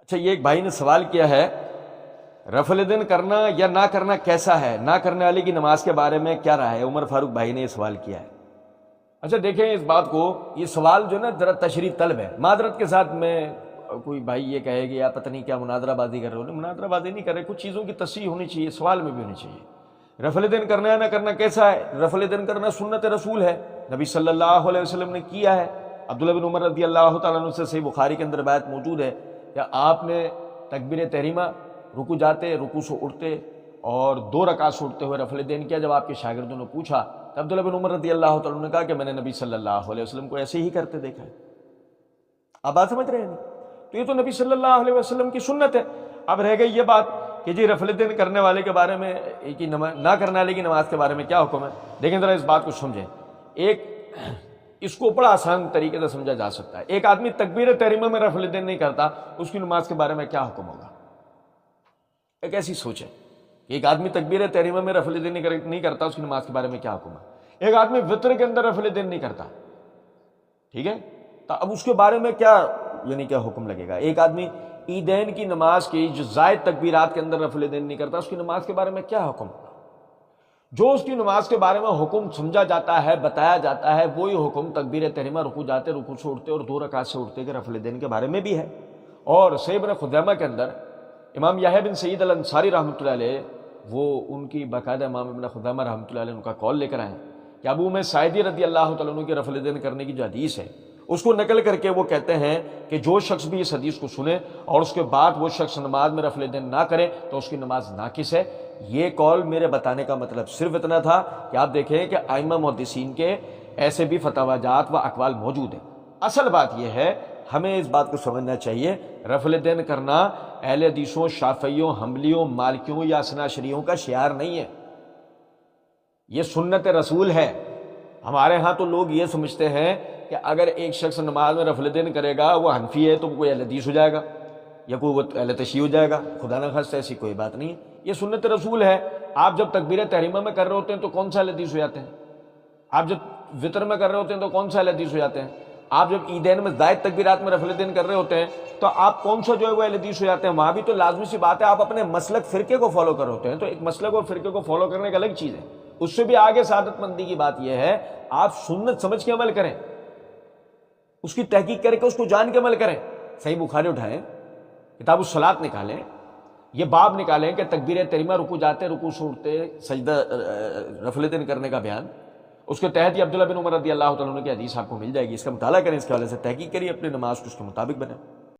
اچھا، یہ ایک بھائی نے سوال کیا ہے، رفع دین کرنا یا نہ کرنا کیسا ہے، نہ کرنے والے کی نماز کے بارے میں کیا رائے ہے؟ عمر فاروق بھائی نے یہ سوال کیا ہے۔ اچھا دیکھیں اس بات کو، یہ سوال جو نا ذرا تشریح طلب ہے۔ معذرت کے ساتھ میں کوئی بھائی یہ کہے گی آپ پتہ نہیں کیا مناظرہ بازی کر رہے ہو، مناظرہ بازی نہیں کر رہے، کچھ چیزوں کی تصحیح ہونی چاہیے، سوال میں بھی ہونی چاہیے۔ رفع دین کرنا یا نہ کرنا کیسا ہے؟ رفع دین کرنا سنت رسول ہے، نبی صلی اللہ علیہ وسلم نے کیا ہے۔ عبداللہ بن عمر رضی اللہ تعالیٰ عنہ سے صحیح بخاری کے اندر روایت موجود ہے کہ آپ نے تکبیر تحریمہ رکو جاتے، رکو سے اٹھتے اور 2 رکعت سے اٹھتے ہوئے رفع دین کیا۔ جب آپ کے شاگردوں نے پوچھا تو عبداللہ بن عمر رضی اللہ تعالیٰ عنہ نے کہا کہ میں نے نبی صلی اللہ علیہ وسلم کو ایسے ہی کرتے دیکھا ہے۔ آپ بات سمجھ رہے ہیں؟ تو یہ تو نبی صلی اللہ علیہ وسلم کی سنت ہے۔ اب رہ گئی یہ بات کہ جی رفع دین کرنے والے کے بارے میں نہ کرنے والے کی نماز کے بارے میں کیا حکم ہے۔ دیکھیں ذرا اس بات کو سمجھیں، اس کو بڑا آسان طریقے سے سمجھا جا سکتا ہے۔ ایک آدمی تکبیر تحریمہ میں رفع دین نہیں کرتا، اس کی نماز کے بارے میں کیا حکم ہوگا؟ ایک ایسی سوچ ہے کہ ایک آدمی تکبیر تحریمہ میں رفع دین نہیں کرتا، اس کی نماز کے بارے میں کیا حکم ہے؟ ایک آدمی وطر کے اندر رفع دین نہیں کرتا، ٹھیک ہے، تو اب اس کے بارے میں کیا کیا حکم لگے گا؟ ایک آدمی عیدین کی نماز کی جو زائد تکبیرات کے اندر رفع دین نہیں کرتا، اس کی نماز کے بارے میں کیا حکم؟ جو اس کی نماز کے بارے میں حکم سمجھا جاتا ہے، بتایا جاتا ہے، وہی حکم تکبیر تحریمہ رکوع جاتے، رکوع سے اٹھتے اور 2 رکعت سے اٹھتے کے رفع دین کے بارے میں بھی ہے۔ اور صحیح ابن خزیمہ کے اندر امام یحییٰ بن سعید الانصاری رحمۃ اللہ علیہ، وہ ان کی باقاعدہ امام ابن خزیمہ رحمۃ اللہ علیہ ان کا قول لے کر آئے کہ ابو امیہ ساعدی رضی اللہ تعالیٰ عنہ کے رفع دین کرنے کی جو حدیث ہے اس کو نقل کر کے وہ کہتے ہیں کہ جو شخص بھی اس حدیث کو سنے اور اس کے بعد وہ شخص نماز میں رفع دین نہ کرے تو اس کی نماز ناقص ہے۔ یہ قول میرے بتانے کا مطلب صرف اتنا تھا کہ آپ دیکھیں کہ ائمہ محدثین کے ایسے بھی فتاوی جات و اقوال موجود ہیں۔ اصل بات یہ ہے، ہمیں اس بات کو سمجھنا چاہیے، رفع دین کرنا اہل حدیثوں، شافعیوں، حنبلیوں، مالکیوں یا اثنا عشریوں کا شعار نہیں ہے، یہ سنت رسول ہے۔ ہمارے ہاں تو لوگ یہ سمجھتے ہیں کہ اگر ایک شخص نماز میں رفع دین کرے گا وہ حنفی ہے تو کوئی اہل حدیث ہو جائے گا یا کوئی وہ اہل تشیع ہو جائے گا، خدا نہ خواستہ ایسی کوئی بات نہیں ہے، یہ سنت رسول ہے۔ آپ جب تکبیر تحریمہ میں کر رہے ہوتے ہیں تو کون سا اہل حدیث ہو جاتے ہیں؟ آپ جب وطر میں کر رہے ہوتے ہیں تو کون سا اہل حدیث ہو جاتے ہیں؟ آپ جب عیدین میں زائد تکبیرات میں رفع دین کر رہے ہوتے ہیں تو آپ کون سا جو ہے وہ اہل حدیث ہو جاتے ہیں؟ وہاں بھی تو لازمی سی بات ہے آپ اپنے مسلک فرقے کو فالو کر رہے ہوتے ہیں، تو ایک مسلک اور فرقے کو فالو کرنے کا الگ چیز ہے، اس سے بھی آگے سعادت مندی کی بات یہ ہے آپ سنت سمجھ کے عمل کریں، اس کی تحقیق کر کے اس کو جان کے عمل کریں۔ صحیح بخاری اٹھائیں، کتاب الصلاۃ نکالیں، یہ باب نکالیں کہ تکبیر تحریمہ رکوع جاتے، رکوع سے اٹھتے، سجدہ رفع دین کرنے کا بیان، اس کے تحت یہ عبداللہ بن عمر رضی اللہ تعالیٰ عنہ کی حدیث آپ کو مل جائے گی، اس کا مطالعہ کریں، اس کے حوالے سے تحقیق کریے، اپنی نماز کو اس کے مطابق بنائیں۔